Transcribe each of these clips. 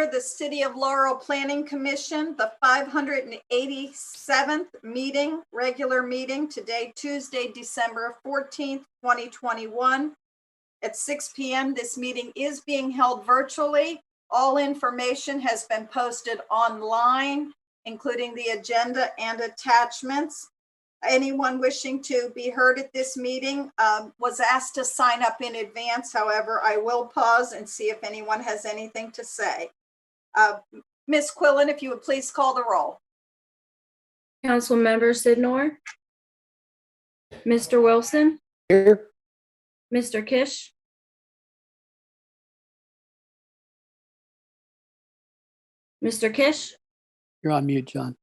order the City of Laurel Planning Commission, the 587th meeting, regular meeting today, Tuesday, December 14th, 2021 at 6 p.m. This meeting is being held virtually. All information has been posted online, including the agenda and attachments. Anyone wishing to be heard at this meeting was asked to sign up in advance. However, I will pause and see if anyone has anything to say. Ms. Quillen, if you would please call the roll. Councilmember Sidnor, Mr. Wilson, Here. Mr. Kish, Mr. Kish, You're on mute, John.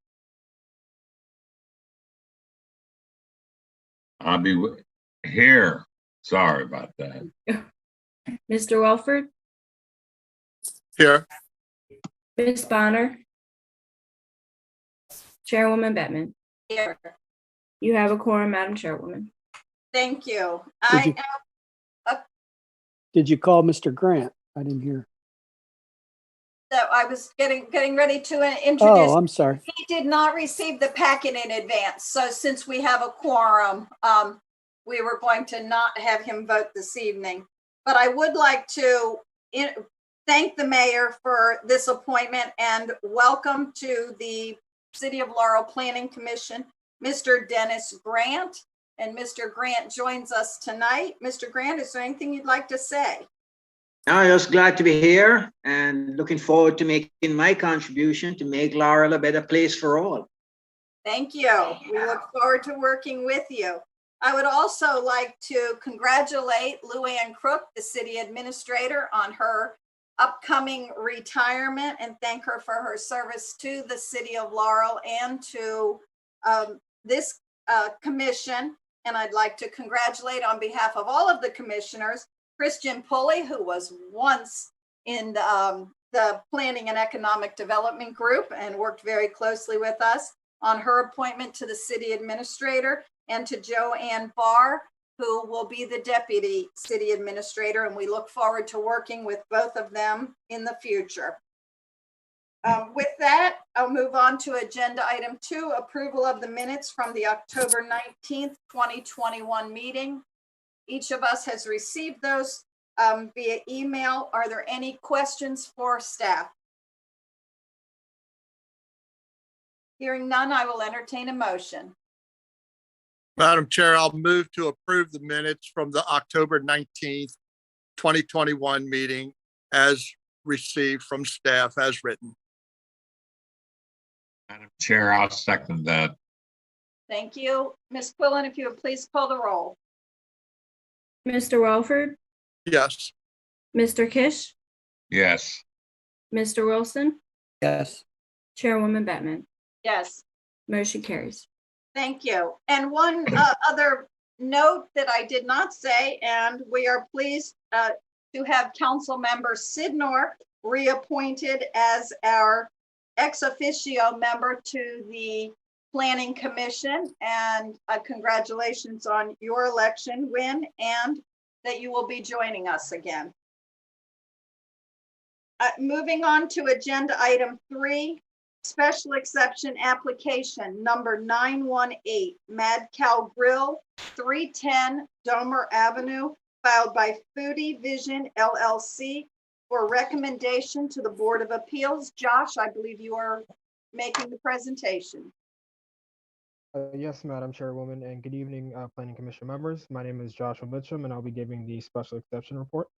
I'll be here. Sorry about that. Mr. Welford, Here. Ms. Bonner, Chairwoman Bettman. Here. You have a quorum, Madam Chairwoman. Thank you. Did you call Mr. Grant? I didn't hear. I was getting ready to introduce. Oh, I'm sorry. He did not receive the packet in advance. So since we have a quorum, we were going to not have him vote this evening. But I would like to thank the mayor for this appointment and welcome to the City of Laurel Planning Commission, Mr. Dennis Grant. And Mr. Grant joins us tonight. Mr. Grant, is there anything you'd like to say? I'm just glad to be here and looking forward to making my contribution to make Laurel a better place for all. Thank you. We look forward to working with you. I would also like to congratulate Luann Crook, the city administrator, on her upcoming retirement and thank her for her service to the City of Laurel and to this commission. And I'd like to congratulate on behalf of all of the commissioners, Christian Pulley, who was once in the Planning and Economic Development Group and worked very closely with us on her appointment to the city administrator, and to Joanne Barr, who will be the deputy city administrator. And we look forward to working with both of them in the future. With that, I'll move on to agenda item 2, approval of the minutes from the October 19th, 2021 meeting. Each of us has received those via email. Are there any questions for staff? Hearing none, I will entertain a motion. Madam Chair, I'll move to approve the minutes from the October 19th, 2021 meeting as received from staff as written. Madam Chair, I'll second that. Thank you. Ms. Quillen, if you would please call the roll. Mr. Welford, Yes. Mr. Kish, Yes. Mr. Wilson, Yes. Chairwoman Bettman. Yes. Motion carries. Thank you. And one other note that I did not say, and we are pleased to have Council Member Sidnor reappointed as our ex officio member to the Planning Commission. And congratulations on your election win and that you will be joining us again. Moving on to agenda item 3. Special exception application number 918, Mad Cow Grill, 310 Domer Avenue, filed by Foodie Vision LLC for recommendation to the Board of Appeals. Josh, I believe you are making the presentation. Yes, Madam Chairwoman, and good evening, Planning Commission members. My name is Joshua Mitchum, and I'll be giving the special exception report.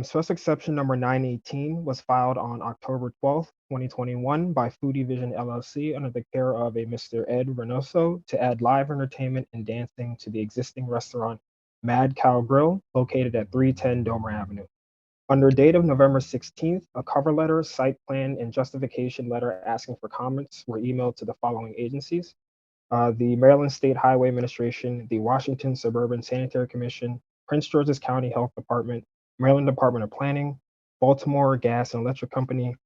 Special exception number 918 was filed on October 12th, 2021 by Foodie Vision LLC under the care of a Mr. Ed Reynoso to add live entertainment and dancing to the existing restaurant Mad Cow Grill located at 310 Domer Avenue. Under date of November 16th, a cover letter, site plan, and justification letter asking for comments were emailed to the following agencies: the Maryland State Highway Administration, the Washington Suburban Sanitary Commission, Prince George's County Health Department, Maryland Department of Planning, Baltimore Gas and Electric Company,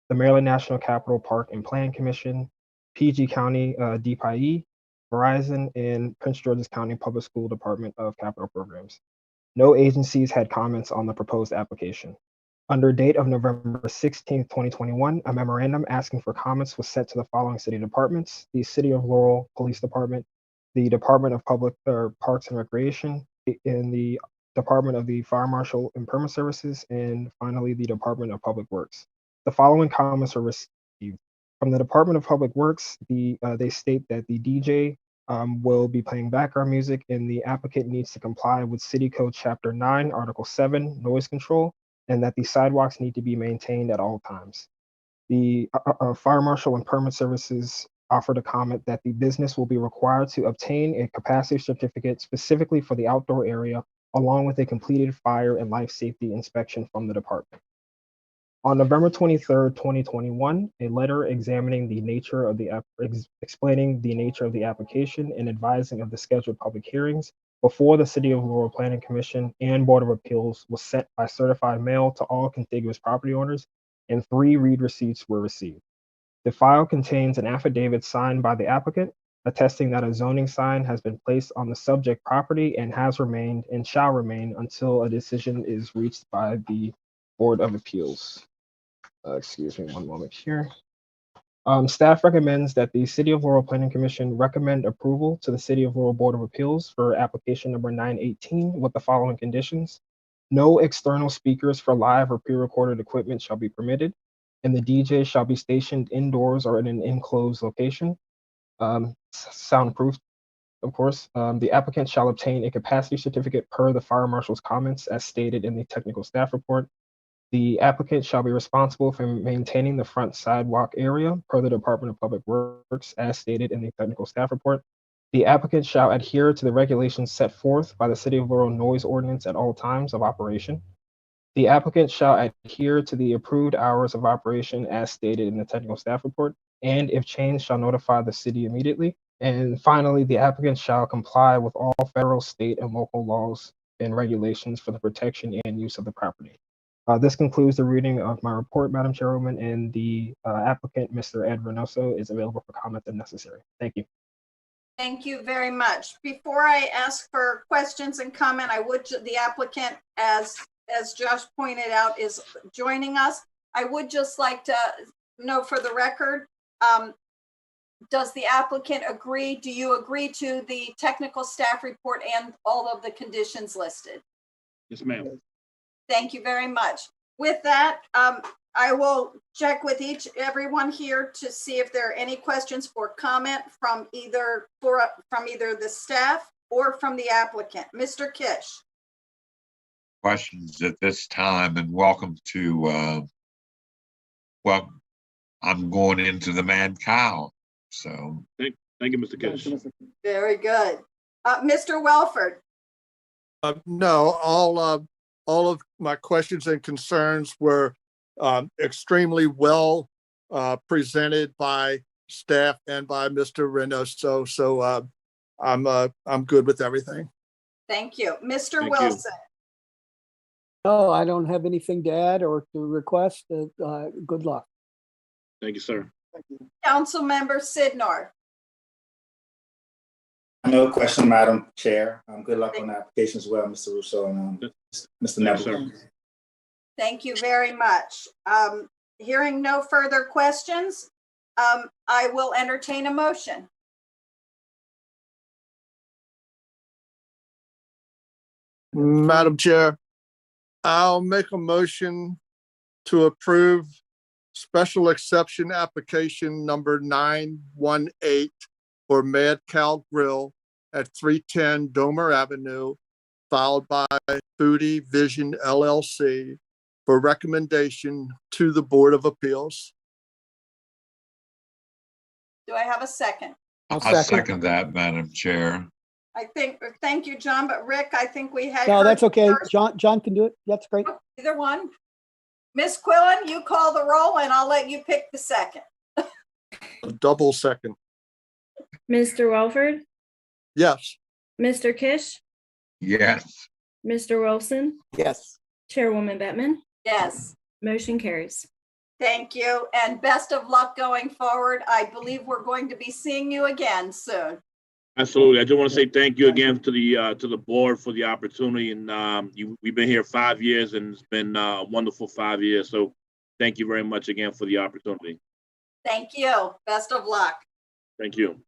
the Maryland National Capital Park and Plan Commission, PG County DPIE, Verizon, and Prince George's County Public School Department of Capital Programs. No agencies had comments on the proposed application. Under date of November 16th, 2021, a memorandum asking for comments was sent to the following city departments: the City of Laurel Police Department, the Department of Public Parks and Recreation, and the Department of the Fire Marshal and Permit Services, and finally, the Department of Public Works. The following comments were received. From the Department of Public Works, they state that the DJ will be playing background music, and the applicant needs to comply with City Code Chapter 9, Article 7, noise control, and that the sidewalks need to be maintained at all times. The Fire Marshal and Permit Services offered a comment that the business will be required to obtain a capacity certificate specifically for the outdoor area, along with a completed fire and life safety inspection from the department. On November 23rd, 2021, a letter examining the nature of the explaining the nature of the application and advising of the scheduled public hearings before the City of Laurel Planning Commission and Board of Appeals was sent by certified mail to all contiguous property owners, and 3 read receipts were received. The file contains an affidavit signed by the applicant attesting that a zoning sign has been placed on the subject property and has remained and shall remain until a decision is reached by the Board of Appeals. Excuse me one moment here. Staff recommends that the City of Laurel Planning Commission recommend approval to the City of Laurel Board of Appeals for application number 918 with the following conditions. No external speakers for live or pre-recorded equipment shall be permitted, and the DJ shall be stationed indoors or in an enclosed location. Soundproof, of course. The applicant shall obtain a capacity certificate per the Fire Marshal's comments as stated in the technical staff report. The applicant shall be responsible for maintaining the front sidewalk area per the Department of Public Works as stated in the technical staff report. The applicant shall adhere to the regulations set forth by the City of Laurel noise ordinance at all times of operation. The applicant shall adhere to the approved hours of operation as stated in the technical staff report, and if changed, shall notify the city immediately. And finally, the applicant shall comply with all federal, state, and local laws and regulations for the protection and use of the property. This concludes the reading of my report, Madam Chairwoman, and the applicant, Mr. Ed Reynoso, is available for comment if necessary. Thank you. Thank you very much. Before I ask for questions and comment, the applicant, as Josh pointed out, is joining us. I would just like to know for the record, does the applicant agree? Do you agree to the technical staff report and all of the conditions listed? Yes, ma'am. Thank you very much. With that, I will check with everyone here to see if there are any questions or comment from either the staff or from the applicant. Mr. Kish. Questions at this time, and welcome to, well, I'm going into the Mad Cow, so. Thank you, Mr. Kish. Very good. Mr. Welford. No, all of my questions and concerns were extremely well presented by staff and by Mr. Reynoso. So I'm good with everything. Thank you. Mr. Thank Wilson. No, I don't have anything to add or to request. Good luck. Thank you, sir. Councilmember Sidnor. No question, Madam Chair. Good luck on the application as well, Mr. Russo and Mr. Neville. Thank you very much. Hearing no further questions, I will entertain a motion. Madam Chair, I'll make a motion to approve special exception application number 918 for Mad Cow Grill at 310 Domer Avenue, filed by Foodie Vision LLC for recommendation to the Board of Appeals. Do I have a second? I'll I second that, Madam Chair. Thank you, John, but Rick, I think we had. No, that's okay. first. John can do it. That's great. Either one. Ms. Quillen, you call the roll and I'll let you pick the second. A double second. Mr. Welford, Yes. Mr. Kish, Yes. Mr. Wilson, Yes. Chairwoman Bettman, Yes, motion carries. thank you. And best of luck going forward. I believe we're going to be seeing you again soon. Absolutely. I just want to say thank you again to the board for the opportunity. And we've been here 5 years, and it's been a wonderful 5 years. So thank you very much again for the opportunity. Thank you. Best of luck. Thank you.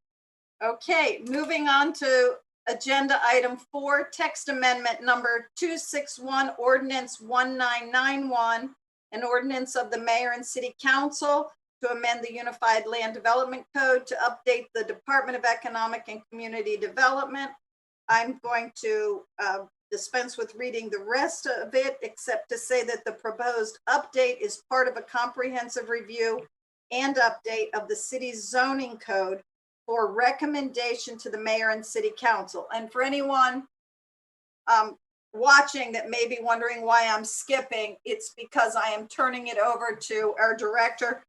Okay, moving on to agenda item 4, text amendment number 261, ordinance 1991, an ordinance of the mayor and city council to amend the Unified Land Development Code to update the Department of Economic and Community Development. I'm going to dispense with reading the rest of it, except to say that the proposed update is part of a comprehensive review and update of the city's zoning code for recommendation to the mayor and city council. And for anyone watching that may be wondering why I'm skipping, it's because I am turning it over to our director,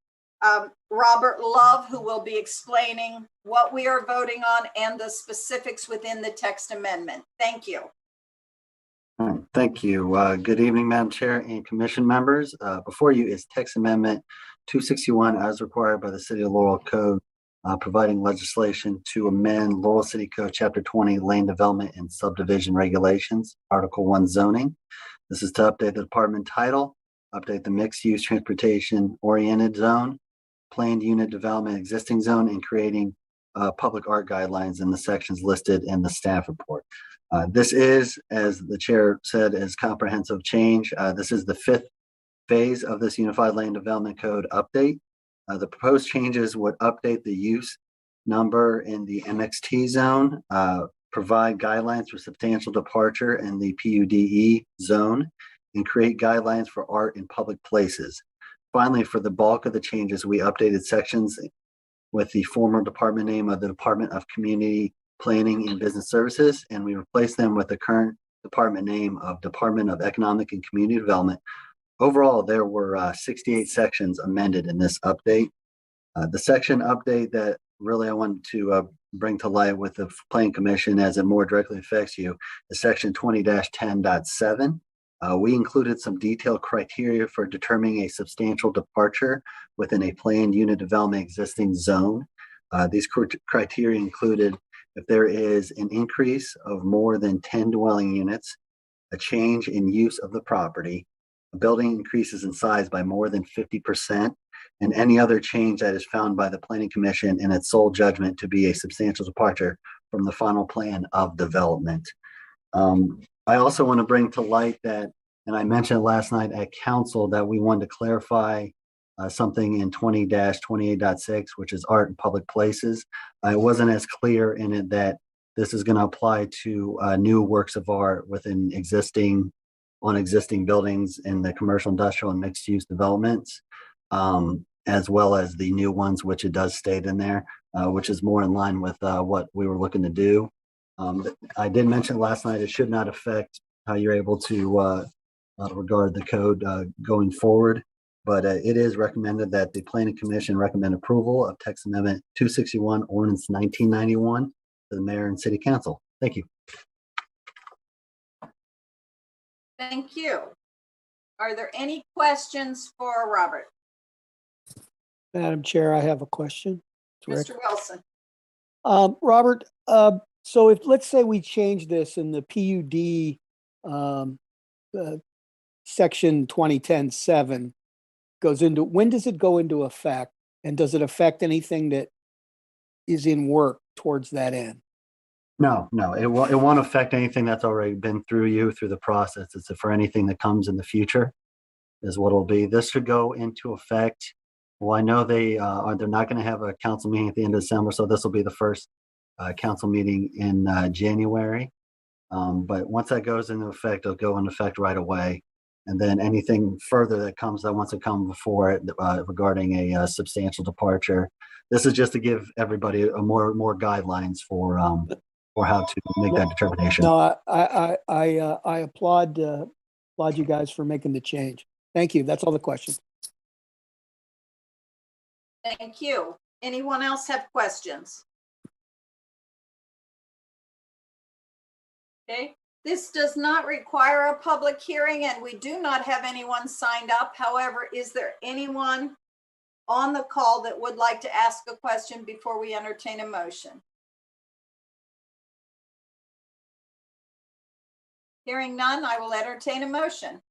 Robert Love, who will be explaining what we are voting on and the specifics within the text amendment. Thank you. All right, thank you. Good evening, Madam Chair and Commission members. Before you is text amendment 261 as required by the City of Laurel Code, providing legislation to amend Laurel City Code Chapter 20 Land Development and Subdivision Regulations, Article 1 Zoning. This is to update the department title, update the mixed-use transportation-oriented zone, planned unit development existing zone, and creating public art guidelines in the sections listed in the staff report. This is, as the chair said, is comprehensive change. This is the 5th phase of this Unified Land Development Code update. The proposed changes would update the use number in the MXT zone, provide guidelines for substantial departure in the PUD-E zone, and create guidelines for art in public places. Finally, for the bulk of the changes, we updated sections with the former department name of the Department of Community Planning and Business Services, and we replaced them with the current department name of Department of Economic and Community Development. Overall, there were 68 sections amended in this update. The section update that really I wanted to bring to light with the Planning Commission as it more directly affects you is section 20-10.7. We included some detailed criteria for determining a substantial departure within a planned unit development existing zone. These criteria included if there is an increase of more than 10 dwelling units, a change in use of the property, a building increases in size by more than 50%, and any other change that is found by the Planning Commission in its sole judgment to be a substantial departure from the final plan of development. I also want to bring to light that, and I mentioned last night at council, that we wanted to clarify something in 20-28.6, which is art in public places. It wasn't as clear in it that this is going to apply to new works of art within existing buildings in the commercial, industrial, and mixed use developments, as well as the new ones, which it does state in there, which is more in line with what we were looking to do. I did mention last night, it should not affect how you're able to regard the code going forward, but it is recommended that the Planning Commission recommend approval of text amendment 261 ordinance 1991 to the mayor and city council. Thank you. Thank you. Are there any questions for Robert? Madam Chair, I have a question. Mr. Wilson. Robert, so if, let's say we change this in the PUD section 2010-7 goes into, when does it go into effect? And does it affect anything that is in work towards that end? No, it won't affect anything that's already been through the process. It's for anything that comes in the future is what it'll be. This should go into effect. Well, I know they're not going to have a council meeting at the end of December, so this will be the first council meeting in January. But once that goes into effect, it'll go into effect right away. And then anything further that comes that wants to come before it regarding a substantial departure. This is just to give everybody a more guidelines for how to make that determination. No, I applaud you guys for making the change. Thank you. That's all the questions. Thank you. Anyone else have questions? Okay, this does not require a public hearing and we do not have anyone signed up. However, is there anyone on the call that would like to ask a question before we entertain a motion? Hearing none, I will entertain a motion.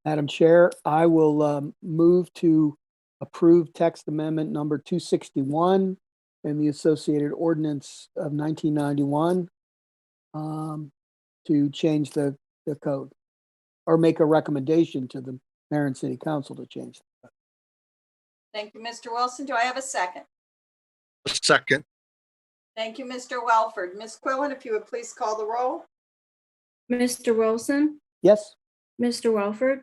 Madam Chair, I will move to approve text amendment number 261 and the associated ordinance of 1991 to change the code or make a recommendation to the mayor and city council to change. Thank you, Mr. Wilson. Do I have a second? Second, Thank you, Mr. Welford. Ms. Quillen, if you would please call the roll. Mr. Wilson, Yes, Mr. Welford,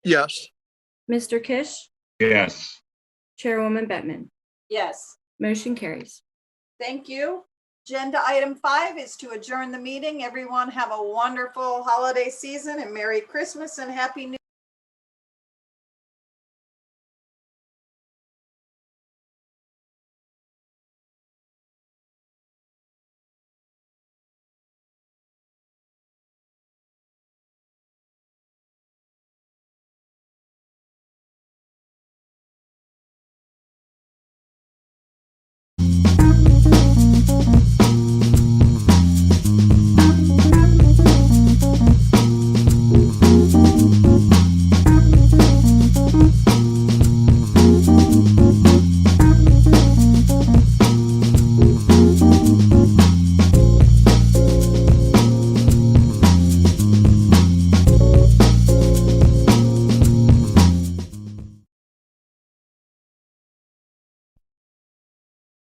yes. Mr. Kish, Yes. Chairwoman Bettman. Yes. Motion carries. Thank you. Agenda item 5 is to adjourn the meeting. Everyone have a wonderful holiday season and Merry Christmas and Happy New